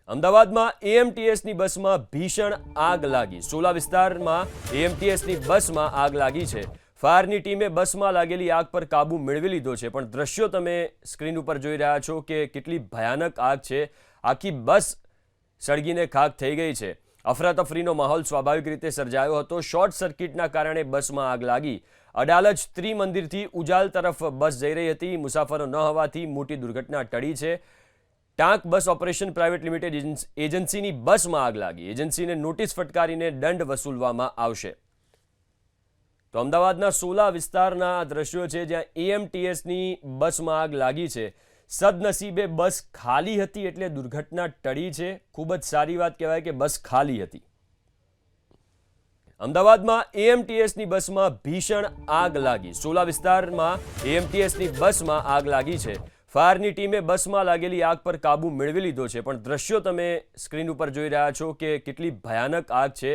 અમદાવાદમાં એએમટીએસની બસમાં ભીષણ આગ લાગી. સોલા વિસ્તારમાં એએમટીએસની બસમાં આગ લાગી છે. ફાયરની ટીમે બસમાં લાગેલી આગ પર કાબુ મેળવી લીધો છે, પણ દ્રશ્યો તમે સ્ક્રીન ઉપર જોઈ રહ્યા છો કે કેટલી ભયાનક આગ છે. આખી બસ સળગીને ખાખ થઈ ગઈ છે. અફરાતફરીનો માહોલ સ્વાભાવિક રીતે સર્જાયો હતો. શોર્ટ સર્કિટના કારણે બસમાં આગ લાગી. અડાલજ ત્રિમંદિરથી ઉજાલ તરફ બસ જઈ રહી હતી. મુસાફરો ન હોવાથી મોટી દુર્ઘટના ટળી છે. ટાંક બસ ઓપરેશન પ્રાઇવેટ લિમિટેડ એજન્સીની બસમાં આગ લાગી. એજન્સીને નોટિસ ફટકારીને દંડ વસૂલવામાં આવશે. તો અમદાવાદના સોલા વિસ્તારના આ દ્રશ્યો છે, જ્યાં એએમટીએસની બસમાં આગ લાગી છે. સદનસીબે બસ ખાલી હતી એટલે દુર્ઘટના ટળી છે. ખૂબ જ સારી વાત કહેવાય કે બસ ખાલી હતી. અમદાવાદમાં એએમટીએસની બસમાં ભીષણ આગ લાગી. સોલા વિસ્તારમાં એએમટીએસની બસમાં આગ લાગી છે. ફાયરની ટીમે બસમાં લાગેલી આગ પર કાબુ મેળવી લીધો છે, પણ દ્રશ્યો તમે સ્ક્રીન ઉપર જોઈ રહ્યા છો કે કેટલી ભયાનક આગ છે.